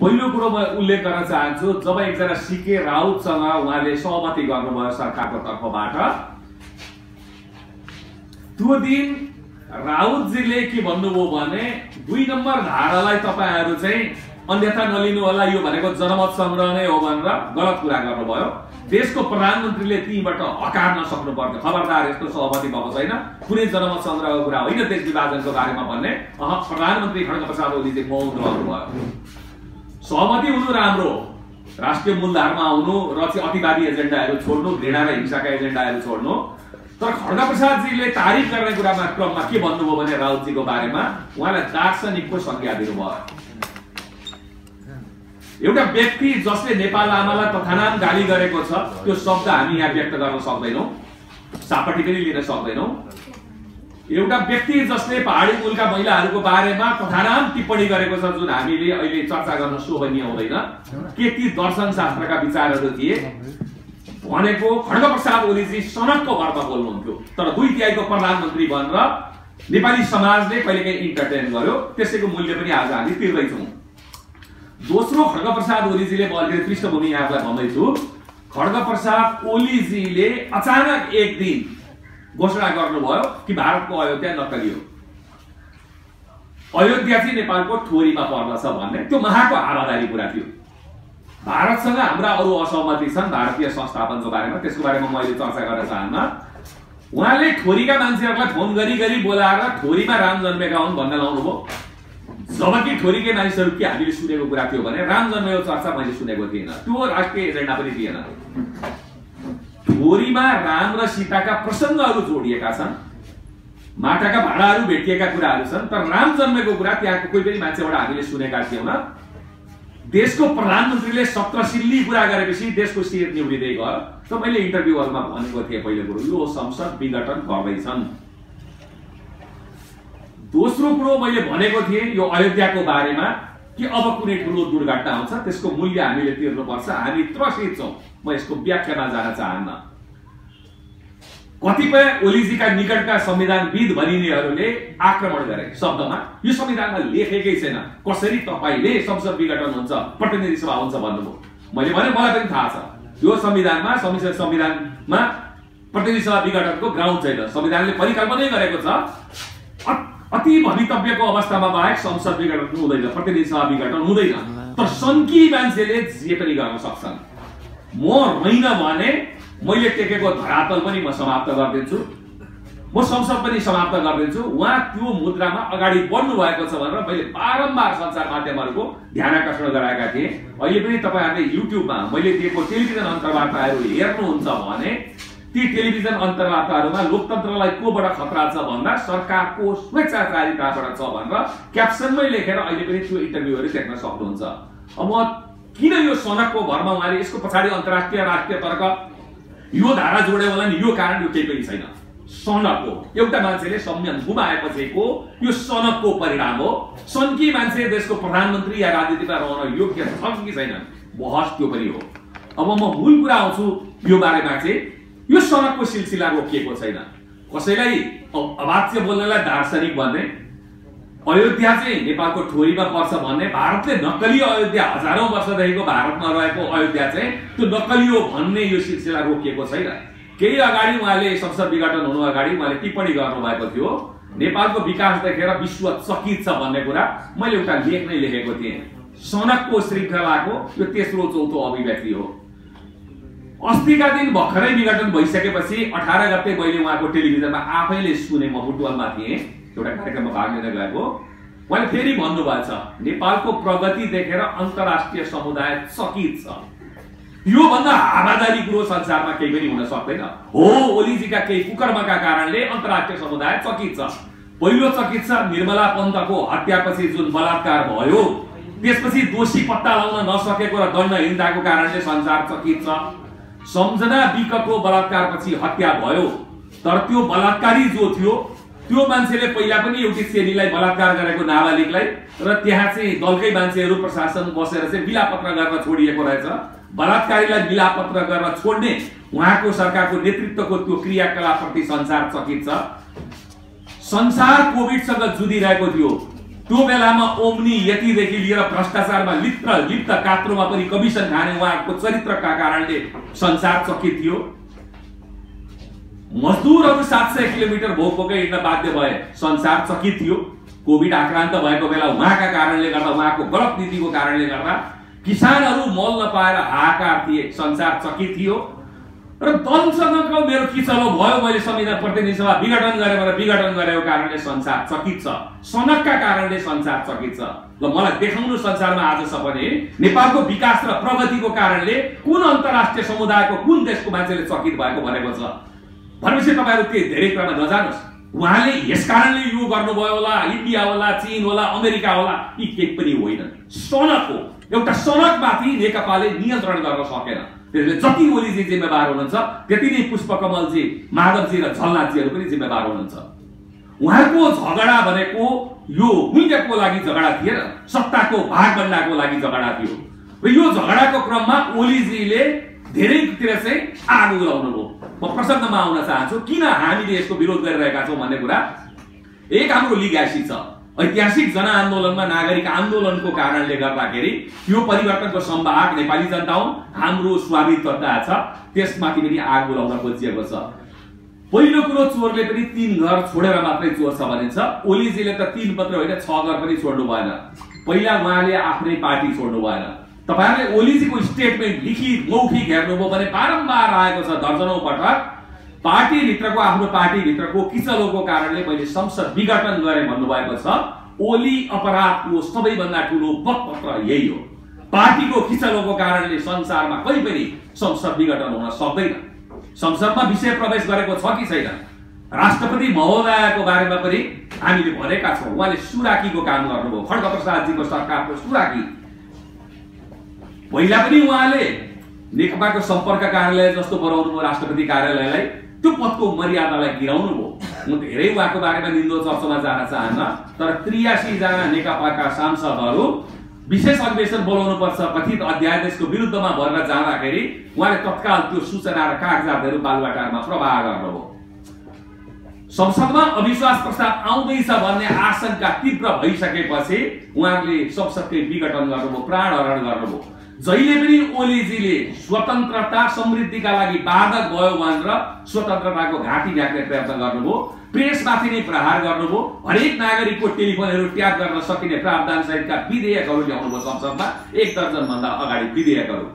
पहिलो कुरो म उल्लेख गर्न चाहन्छु, जब एकजना सीके राउतसँग उहाँले सहमति गर्नुभयो सरकारको तर्फबाट, त्यो दिन राउतजीले के भन्नुभयो भने 2 नम्बर धारालाई तपाईहरु चाहिँ अन्यथा नलिनु होला, यो भनेको जनमत संग्रह नै हो भनेर गलत कुरा गर्नुभयो। देशको प्रधानमन्त्रीले तीबाट हकार्न सक्नु पर्छ, खबरदार यस्तो सहमति भएको छैन, कुनै जनमत संग्रहको कुरा होइन देश विभाजनको बारेमा भन्ने। प्रधानमन्त्री खड्गप्रसाद ओलीजी मौन रहनुभयो। सहमति हुनु राम्रो, राष्ट्रिय मूलधारमा आउनु र चाहिँ अतिवादी एजेन्डाहरू छोड्नु, घृणा र हिंसाका एजेन्डाहरू छोड्नु। तर खड्गप्रसादजीले तारिफ गर्ने कुरामा क्रममा के भन्नुभयो भने राउतजीको बारेमा उहाँलाई दार्शनिकको संज्ञा दिनुभयो। एउटा व्यक्ति जसले नेपाल आमालाई तथानाम गाली गरेको छ, त्यो शब्द हामी यहाँ व्यक्त गर्न सक्दैनौं, सापटी पनि लिन सक्दैनौं। एउटा व्यक्ति जसले पहाडी मूलका महिलाहरूको बारेमा तथानाम टिप्पणी गरेको छ, जुन हामीले अहिले चर्चा गर्न शोभनीय हुँदैन, के ती दर्शन शास्त्रका विचारहरू थिए भनेको खड्गप्रसाद ओलीजी सनकको भरमा बोल्नुहुन्थ्यो। तर 2/3 प्रधानमन्त्री भनेर नेपाली समाजले कहिलेकाहीँ इन्टरटेन गर्यो, त्यसैको मूल्य पनि आज हामी तिर्दैछौँ। दोस्रो, खड्गप्रसाद ओलीजीले म अलिकति पृष्ठभूमि यहाँलाई भन्दैछु। खड्गप्रसाद ओलीजीले अचानक एक दिन घोषणा गर्नुभयो कि भारतको अयोध्या नक्कली हो, अयोध्या चाहिँ नेपालको ठोरीमा पर्दछ भन्ने। त्यो महाको हावादारी कुरा थियो। भारतसँग हाम्रा अरू असहमति छन् भारतीय संस्थापनको बारेमा, त्यसको बारेमा मैले चर्चा गर्न चाहन्न। उहाँले ठोरीका मान्छेहरूलाई फोन गरी बोलाएर ठोरीमा राम जन्मेका हुन् भन्न लाउनुभयो, जबकि ठोरीकै मानिसहरू के हामीले सुनेको कुरा थियो भने राम जन्मेको चर्चा मैले सुनेको थिएन, त्यो राष्ट्रिय एजेन्डा पनि थिएन। ठोरीमा राम र सीताका प्रसङ्गहरू जोडिएका छन्, माटाका भाँडाहरू भेटिएका कुराहरू छन्, तर राम जन्मेको कुरा त्यहाँको कोही पनि मान्छेबाट हामीले सुनेका थियौँ। देशको प्रधानमन्त्रीले सत्रशिल्ली कुरा गरेपछि देशको शिर निउरिँदै गयो। त मैले इन्टरभ्यूहरुमा भनेको थिएँ पहिलो कुरो, यो संसद विघटन गर्दैछन्। दोस्रो कुरो मैले भनेको थिएँ यो अयोध्याको बारेमा कि अब कुनै ठुलो दुर्घटना हुन्छ त्यसको मूल्य हामीले तिर्नुपर्छ, हामी त्रसित छौं। म यसको व्याख्यामा जान चाहन्न। कतिपय ओलीजीका निकटका संविधानविद भनिनेहरूले आक्रमण गरे शब्दमा, यो संविधानमा लेखेकै छैन, कसरी तपाईले संसद विघटन हुन्छ प्रतिनिधि सभा हुन्छ भन्नुभयो। मैले भने मलाई पनि थाहा छ यो संविधानमा प्रतिनिधि सभा विघटनको ग्राउन्ड छैन, संविधानले परिकल्पनै गरेको छ अति भवितव्यको अवस्थामा बाहेक संसद विघटन हुँदैन, प्रतिनिधि सभा विघटन हुँदैन। तर सङ्की मान्छेले जे पनि गर्न सक्छन्। म होइन भने मैले टेकेको धरातल पनि म समाप्त गरिदिन्छु, म संसद पनि समाप्त गरिदिन्छु। उहाँ त्यो मुद्रामा अगाडि बढ्नु भएको छ भनेर मैले बारम्बार सञ्चार माध्यमहरूको ध्यान आकर्षण गराएका थिएँ। अहिले पनि तपाईहरुले युट्युबमा मैले दिएको टेलिभिजन अन्तर्वार्ताहरू हेर्नुहुन्छ भने ती टेलिभिजन अन्तर्वार्ताहरूमा लोकतन्त्रलाई कोबाट खतरा छ भन्दा सरकारको स्वेच्छाचारिताबाट छ भनेर क्याप्सनमै लेखेर अहिले पनि त्यो इन्टरभ्यूहरू देख्न सक्नुहुन्छ। अब किन यो सनकको भरमा उहाँले यसको पछाडि अन्तर्राष्ट्रिय राष्ट्रिय तर्क यो धारा जोड्यो होला नि, यो कारण यो केही पनि छैन। सनक हो, एउटा मान्छेले संयम गुमाएपछिको यो सनकको परिणाम हो। सनकी मान्छे देशको प्रधानमन्त्री या राजनीतिमा रहन योग्य छ कि छैन बहस त्यो पनि हो। अब म मूल कुरा आउँछु यो बारेमा चाहिँ यो सनकको सिलसिला रोकिएको छैन। कसैलाई अवाच्य बोल्नलाई दार्शनिक भन्ने, अयोध्या चाहिँ नेपालको ठोरीमा पर्छ भन्ने, भारतले नक्कली अयोध्या हजारौं वर्षदेखिको भारतमा रहेको अयोध्या चाहिँ त्यो नक्कली हो भन्ने यो सिलसिला रोकिएको छैन। केही अगाडि उहाँले संसद विघटन हुनु अगाडि उहाँले टिप्पणी गर्नुभएको थियो नेपालको विकास देखेर विश्व चकित छ भन्ने कुरा। मैले एउटा लेख नै लेखेको थिएँ, सनकको श्रृङ्खलाको यो तेस्रो चौथो अभिव्यक्ति हो। अस्तिका दिन भर्खरै विघटन भइसकेपछि 18 गते मैले उहाँको टेलिभिजनमा आफैले सुने, म बुटवलमा थिएँ एउटा कार्यक्रममा भाग लिन गएको। उहाँले फेरि भन्नुभएको छ नेपालको प्रगति देखेर अन्तर्राष्ट्रिय समुदाय चकित छ। यो भन्दा हावादारी कुरो संसारमा केही पनि हुन सक्दैन। हो, ओलीजीका केही कुकर्मका कारणले अन्तर्राष्ट्रिय समुदाय चकित छ। पहिलो चकित छ निर्मला पन्तको हत्यापछि जुन बलात्कार भयो, त्यसपछि दोषी पत्ता लगाउन नसकेको र दण्ड हिंसाको कारणले संसार चकित छ। सम्झना विकको बलात्कारपछि हत्या भयो, तर त्यो बलात्कारी जो थियो त्यो मान्छेले पहिला पनि एउटी चेलीलाई बलात्कार गरेको नाबालिगलाई, र त्यहाँ चाहिँ दलकै मान्छेहरू प्रशासन बसेर चाहिँ बिलापत्र गर्न छोडिएको रहेछ। बलात्कारीलाई बिलापत्र गर्न छोड्ने उहाँको सरकारको नेतृत्वको त्यो क्रियाकलापप्रति संसार चकित छ। संसार कोभिडसँग जुधिरहेको थियो, त्यो बेलामा ओम्नी यतिदेखि लिएर भ्रष्टाचारमा लिप्त कात्रोमा पनि कमिसन खाने उहाँको चरित्रका कारणले संसार चकित थियो। मजदुरहरू 700 किलोमिटर भोकै हिँड्न बाध्य भए, संसार चकित थियो। कोभिड आक्रान्त भएको बेला उहाँका कारणले गर्दा, उहाँको गलत नीतिको कारणले गर्दा किसानहरू मल नपाएर हाहाकार थिए, संसार चकित थियो। र दलसँगको मेरो किचलो भयो, मैले संविधान प्रतिनिधि सभा विघटन गरेको कारणले संसार चकित छ, सनकका कारणले संसार चकित छ। ल मलाई देखाउनु संसारमा आजसम्म पनि नेपालको विकास र प्रगतिको कारणले कुन अन्तर्राष्ट्रिय समुदायको कुन देशको मान्छेले चकित भएको भनेको छ भनेपछि तपाईहरु के धेरै कुरामा नजानुस्। उहाँले यस कारणले यो गर्नुभयो होला, इन्डिया होला, चीन होला, अमेरिका होला, यी केही पनि होइन। सनक हो, एउटा सनकमाथि नेकपाले नियन्त्रण गर्न सकेन। त्यसले जति ओलीजी जिम्मेवार हुनुहुन्छ त्यति नै पुष्पकमलजी, माधवजी र झलनाथजीहरू पनि जिम्मेवार हुनुहुन्छ। उहाँको झगडा भनेको यो मूल्यको लागि झगडा थिएन, सत्ताको भागबण्डाको लागि झगडा थियो। र यो झगडाको क्रममा ओलीजीले धेरैतिर चाहिँ आगो लगाउनु भयो। म प्रसङ्गमा आउन चाहन्छु किन हामीले यसको विरोध गरिरहेका छौं भन्ने कुरा। एक हाम्रो लिग्यासी छ, ऐतिहासिक जनआन्दोलनमा नागरिक आन्दोलनको कारणले गर्दाखेरि यो परिवर्तनको सम्भाग नेपाली जनता हुन्, हाम्रो स्वाभित्वता छ, त्यसमाथि पनि आगो लगाउन खोजिएको छ। पहिलो कुरो, चोरले पनि 3 घर छोडेर मात्रै चोर छ भनिन्छ। ओलीजीले त 3 मात्र होइन 6 घर पनि छोड्नु भएन। पहिला उहाँले आफ्नै पार्टी छोड्नु भएन। तपाईहरुले ओलीजीको स्टेटमेन्ट लिखित मौखिक हेर्नुभयो भने बारम्बार आएको छ, दर्जनौं पटक पार्टी भित्रको, आफ्नो पार्टी भित्रको किचलोको कारणले मैले संसद विघटन गरे भन्नुभएको छ। ओली अपराधको सबैभन्दा ठूलो बकपत्र यही हो। पार्टीको किचलोको कारणले संसारमा कहिले पनि संसद विघटन हुन सक्दैन। संसदमा विषय प्रवेश गरेको छ कि छैन, राष्ट्रपति महोदयको बारेमा पनि हामीले भनेका छौं। उहाँले सुराकीको काम गर्नुभयो, खड्गप्रसादजीको सरकारको सुराकी। पहिला पनि उहाँले नेकपाको सम्पर्क कार्यालय जस्तो बनाउनु भयो राष्ट्रपति कार्यालयलाई, त्यो पदको मर्यादालाई गिराउनु भयो। म धेरै उहाँको बारेमा निन्दो चर्चामा जान चाहन्न, तर 83 जना नेकपाका सांसदहरू विशेष अधिवेशन बोलाउनु पर्छ कथित अध्यादेशको विरुद्धमा भएर जाँदाखेरि उहाँले तत्काल त्यो सूचना र कागजातहरू बालुवाटारमा प्रवाह गर्नुभयो। संसदमा अविश्वास प्रस्ताव आउँदैछ भन्ने आशंका तीव्र भइसकेपछि उहाँले संसदकै विघटन गर्नुभयो, प्राणहरण गर्नुभयो। जहिले पनि ओलीजीले स्वतन्त्रता समृद्धिका लागि बाधक भयो भनेर स्वतन्त्रताको घाँटी ढाक्ने प्रयत्न गर्नुभयो, प्रेसमाथि नै प्रहार गर्नुभयो, हरेक नागरिकको टेलिफोनहरू ट्याप गर्न सकिने प्रावधान सहितका विधेयकहरू ल्याउनुभयो संसदमा, 1 दर्जन भन्दा अगाडि विधेयकहरू।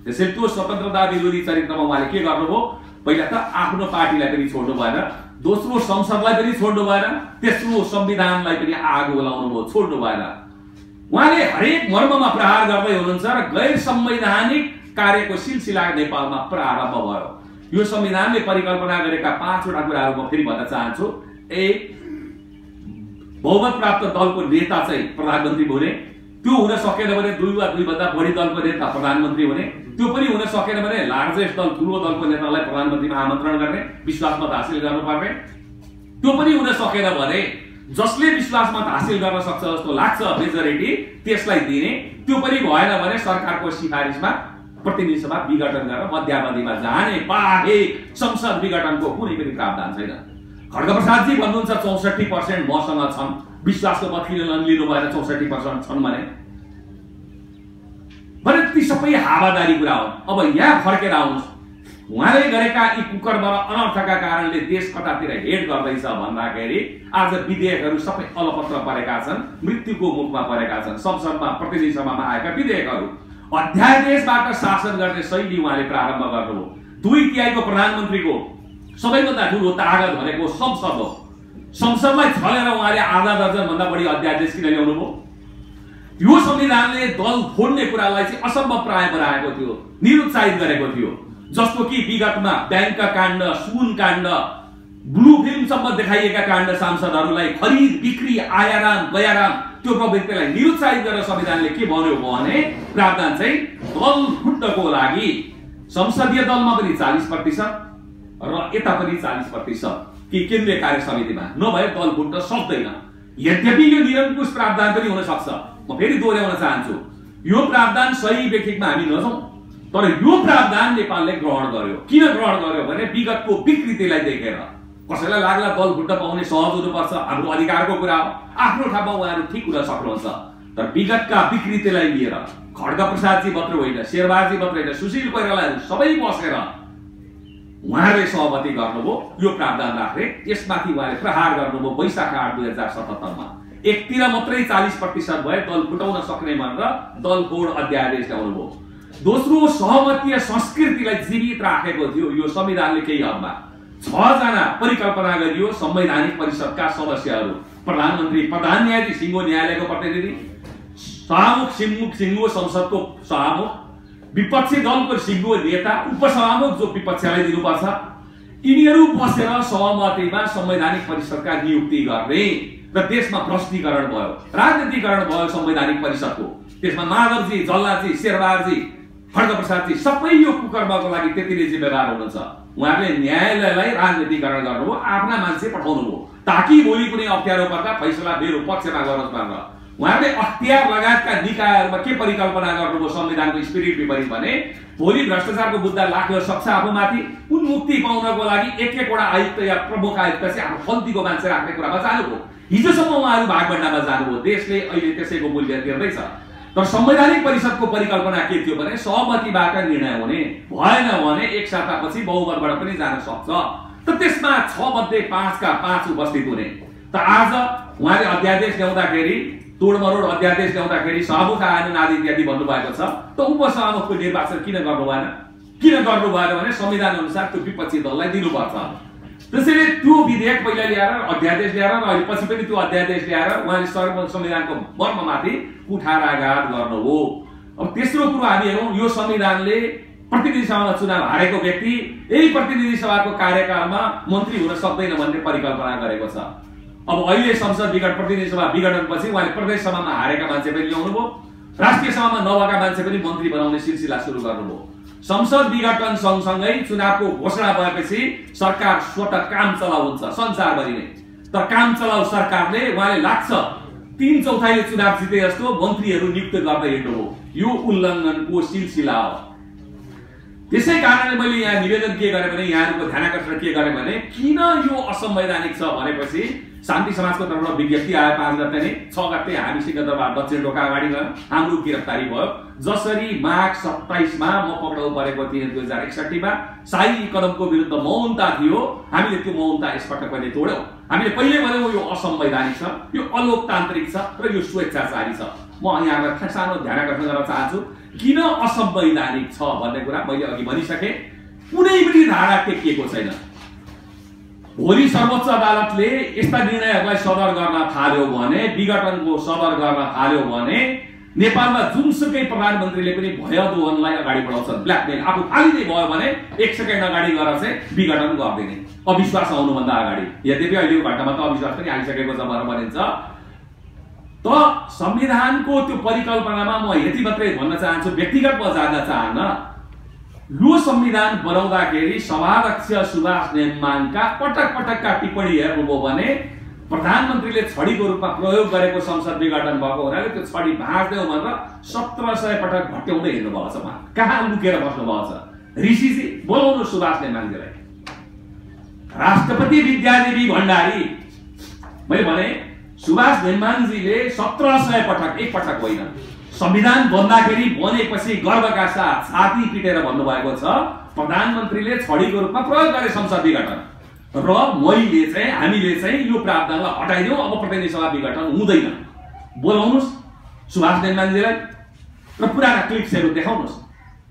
त्यसैले त्यो स्वतन्त्रता विरोधी चरित्रमा उहाँले के गर्नुभयो, पहिला त आफ्नो पार्टीलाई पनि छोड्नु भएन, दोस्रो संसदलाई पनि छोड्नु भएन, तेस्रो संविधानलाई पनि आगो लाउनु भयो, छोड्नु भएन। उहाँले हरेक मर्ममा प्रहार गर्दै हुनुहुन्छ र गैर संवैधानिक कार्यको सिलसिला नेपालमा प्रारम्भ भयो। यो संविधानले परिकल्पना गरेका 5 वटा कुराहरू म फेरि भन्न चाहन्छु। 1, बहुमत प्राप्त दलको नेता चाहिँ प्रधानमन्त्री हुने, त्यो हुन सकेन भने 2 वा 2 भन्दा बढी दलको नेता प्रधानमन्त्री हुने, त्यो पनि हुन सकेन भने लार्जेस्ट दल ठूलो दलको नेतालाई प्रधानमन्त्रीमा आमन्त्रण गर्ने, विश्वासमत हासिल गर्नुपर्ने, त्यो पनि हुन सकेन भने जसले विश्वासमत हासिल गर्न सक्छ जस्तो लाग्छ मेजोरिटी त्यसलाई दिने, त्यो पनि भएन भने सरकारको सिफारिसमा प्रतिनिधि सभा विघटन गरेर मध्यावधिमा जाने बाहेक संसद विघटनको कुनै पनि प्रावधान छैन। खड्गप्रसादजी भन्नुहुन्छ 64% मसँग छन्, विश्वासको मत किन लिनु भएर 64% छन् भने ती सबै हावादारी कुरा हो। अब यहाँ फर्केर आउनुहोस्, उहाँले गरेका यी कुकर्म र अनर्थका कारणले देश कतातिर हेड गर्दैछ भन्दाखेरि आज विधेयकहरू सबै अलपत्र परेका छन्, मृत्युको मुखमा परेका छन्। संसदमा प्रतिनिधि सभामा आएका विधेयकहरू अध्यादेशबाट शासन गर्ने शैली उहाँले प्रारम्भ गर्नुभयो। 2/3 प्रधानमन्त्रीको सबैभन्दा ठूलो ताकत भनेको संसद हो। संसदलाई छलेर उहाँले आधा दर्जन भन्दा बढी अध्यादेश किन ल्याउनु भयो? यो संविधानले दल फोड्ने कुरालाई चाहिँ असम्भव प्राय बनाएको थियो, निरुत्साहित गरेको थियो। जस्तो कि विगतमा बैंक काण्ड, सुन काण्ड, ब्लू फिल्मसम्म देखाइएका काण्ड सांसदहरूलाई खरिद बिक्री आयाराम गयाराम त्यो प्रवृत्तिलाई निरुत्साहित गरेर संविधानले के भन्यो भने प्रावधान चाहिँ दल फुट्नको लागि संसदीय दलमा पनि 40% र यता पनि 40% कि केन्द्रीय कार्य समितिमा नभए दल फुट्न सक्दैन। यद्यपि यो निरङ्कुश प्रावधान पनि हुन सक्छ। म फेरि दोहोर्याउन चाहन्छु, यो प्रावधान सही व्यक्तिमा हामी नजाउँ, तर यो प्रावधान नेपालले ग्रहण गर्यो। किन ग्रहण गर्यो भने विगतको विकृतिलाई देखेर कसैलाई लाग्ला दल फुट्न पाउने सहज हुनुपर्छ, हाम्रो अधिकारको कुरा हो। आफ्नो ठाउँमा उहाँहरू ठिक कुरा सक्नुहुन्छ, तर विगतका विकृतिलाई लिएर खड्ग प्रसादजी मात्र होइन, शेरबहादुरजी मात्र होइन, सुशील कोइरालाहरू सबै बसेर उहाँले सहमति गर्नुभयो यो प्रावधान राख्ने। यसमाथि उहाँले प्रहार गर्नुभयो वैशाख 8 2077 मा। एकतिर मात्रै 40% भए दल फुटाउन सक्ने भनेर दल तोड अध्यादेश ल्याउनुभयो। दोस्रो, सहमतीय संस्कृतिलाई जीवित राखेको थियो यो संविधानले केही हदमा। 6 जना परिकल्पना गरियो संवैधानिक परिषदका सदस्यहरू, प्रधानमन्त्री, प्रधान न्यायाधीश, सिङ्गो न्यायालयको प्रतिनिधि, सभामुख सिङ्गो संसदको सभामुख, विपक्षी दलको सिङ्गो नेता, उपसभामुख जो विपक्षलाई दिनुपर्छ, यिनीहरू बसेर सहमतिमा संवैधानिक परिषदका नियुक्ति गर्ने र देशमा भ्रष्टीकरण भयो, राजनीतिकरण भयो संवैधानिक परिषदको। त्यसमा माधवजी, जल्लाजी, शेरबहादुरजी, खड्ग प्रसादजी सबै यो कुकर्मको लागि त्यति नै जिम्मेवार हुनुहुन्छ। उहाँहरूले न्यायालयलाई राजनीतिकरण गर्नुभयो, आफ्ना मान्छे पठाउनुभयो ताकि भोलि कुनै अप्ठ्यारो पर्दा फैसला मेरो पक्षमा गरोस् भनेर। उहाँहरूले अख्तियार लगायतका निकायहरूमा के परिकल्पना गर्नुभयो संविधानको स्पिरिट विपरीत भने भोलि भ्रष्टाचारको मुद्दा लाग्न सक्छ आफूमाथि, उन्मुक्ति पाउनको लागि एक-एकवटा आयुक्त या प्रमुख आयुक्त चाहिँ आफ्नो खल्तीको मान्छे राख्ने कुरामा जानुभयो। हिजोसम्म उहाँहरू भागभण्डामा जानुभयो, देशले अहिले त्यसैको मूल्य तिर्दैछ। तर संवैधानिक परिषदको परिकल्पना के थियो भने सहमतिबाट निर्णय हुने, भएन भने एक सातापछि बहुमतबाट पनि जान सक्छ। त त्यसमा 6 मध्ये 5 का 5 उपस्थित हुने। त आज उहाँले अध्यादेश ल्याउँदाखेरि, तोडमरोड अध्यादेश ल्याउँदाखेरि सभामुख आएनन् आदि इत्यादि भन्नुभएको छ। त उपसभामुखको निर्वाचन किन गर्नु भएन? किन गर्नु भएन भने संविधान अनुसार त्यो विपक्षी दललाई दिनुपर्छ। त्यसैले त्यो विधेयक पहिला ल्याएर अध्यादेश ल्याएर र अहिले पछि पनि त्यो अध्यादेश ल्याएर उहाँले संविधानको मर्ममाथि कुठाराघात गर्नुभयो। अब तेस्रो कुरो हामी हेरौँ, यो संविधानले प्रतिनिधि सभामा चुनाव हारेको व्यक्ति यही प्रतिनिधि सभाको कार्यकालमा मन्त्री हुन सक्दैन भन्ने परिकल्पना गरेको छ। अब अहिले संसद विघटन, प्रतिनिधि सभा विघटनपछि उहाँले प्रदेश सभामा हारेका मान्छे पनि ल्याउनुभयो, राष्ट्रिय सभामा नभएका मान्छे पनि मन्त्री बनाउने सिलसिला सुरु गर्नुभयो। संसद विघटन सँगसँगै चुनावको घोषणा भएपछि सरकार स्वतः काम चलाउ हुन्छ संसारभरि नै। तर काम चलाउ सरकारले उहाँले लाग्छ 3/4 चुनाव जिते जस्तो मन्त्रीहरू नियुक्त गर्दै हिँड्नुभयो। यो उल्लङ्घनको सिलसिला हो। त्यसै कारणले मैले यहाँ निवेदन के गरेँ भने, यहाँहरूको ध्यानाकर्षण के गरेँ भने, किन यो असंवैधानिक छ भनेपछि शान्ति समाजको तर्फबाट विज्ञप्ति आयो 5 गते नै। 6 गते हामी सिंहदरबार दक्षिण ढोका अगाडि गयौँ, हाम्रो गिरफ्तारी भयो। जसरी माघ 27 मा म पक्राउ परेको थिएँ 2061 मा, शाही कदमको विरुद्ध मौनता थियो, हामीले त्यो मौनता यसपटक पनि तोड्यौँ। हामीले पहिले भन्यौँ यो असंवैधानिक छ, यो अलोकतान्त्रिक छ र यो स्वेच्छाचारी छ। म यहाँलाई सानो ध्यानाकर्षण गर्न चाहन्छु, किन असंवैधानिक छ भन्ने कुरा मैले अघि भनिसकेँ। कुनै पनि धारा टेकिएको छैन। भोलि सर्वोच्च अदालतले यस्ता निर्णयहरूलाई सदर गर्न थाल्यो भने, विघटनको सदर गर्न थाल्यो भने नेपालमा जुनसुकै प्रधानमन्त्रीले पनि भय दोहनलाई अगाडि बढाउँछन्, ब्ल्याकमेल आफू फालिँदै भयो भने 1 सेकेन्ड अगाडि गएर चाहिँ विघटन गरिदिने, अविश्वास आउनुभन्दा अगाडि। यद्यपि अहिलेको घटनामा त अविश्वास पनि आइसकेको छ भनेर भनिन्छ। त संविधानको त्यो परिकल्पनामा म यति मात्रै भन्न चाहन्छु, व्यक्तिगत म जान्न चाहन्न। यो संविधान बनाउँदाखेरि सभाध्यक्ष सुभाष नेमाङका पटक टिप्पणी हेर्नुभयो भने प्रधानमन्त्रीले छडीको रूपमा प्रयोग गरेको संसद विघटन भएको हुनाले त्यो छडी भाँच्दैौ भनेर 1700 पटक भट्याउँदै हिँड्नु भएको छ। उहाँ कहाँ लुकेर बस्नु भएको छ? ऋषिजी बोलाउनु सुभाष नेमाङजीलाई। राष्ट्रपति विद्यादेवी भण्डारी, मैले भने सुभाष नेमाङजीले 1700 पटक, एक पटक होइन, संविधान बन्दाखेरि बनेपछि गर्वका साथ छाती पिटेर भन्नुभएको छ प्रधानमन्त्रीले छडीको रूपमा प्रयोग गरे संसद विघटन र मैले चाहिँ, हामीले चाहिँ यो प्रावधानलाई हटाइदिउँ, अब प्रतिनिधि सभा विघटन हुँदैन। बोलाउनुस् सुभाष नेमाङजीलाई र पुराना क्लिप्सहरू देखाउनुस्।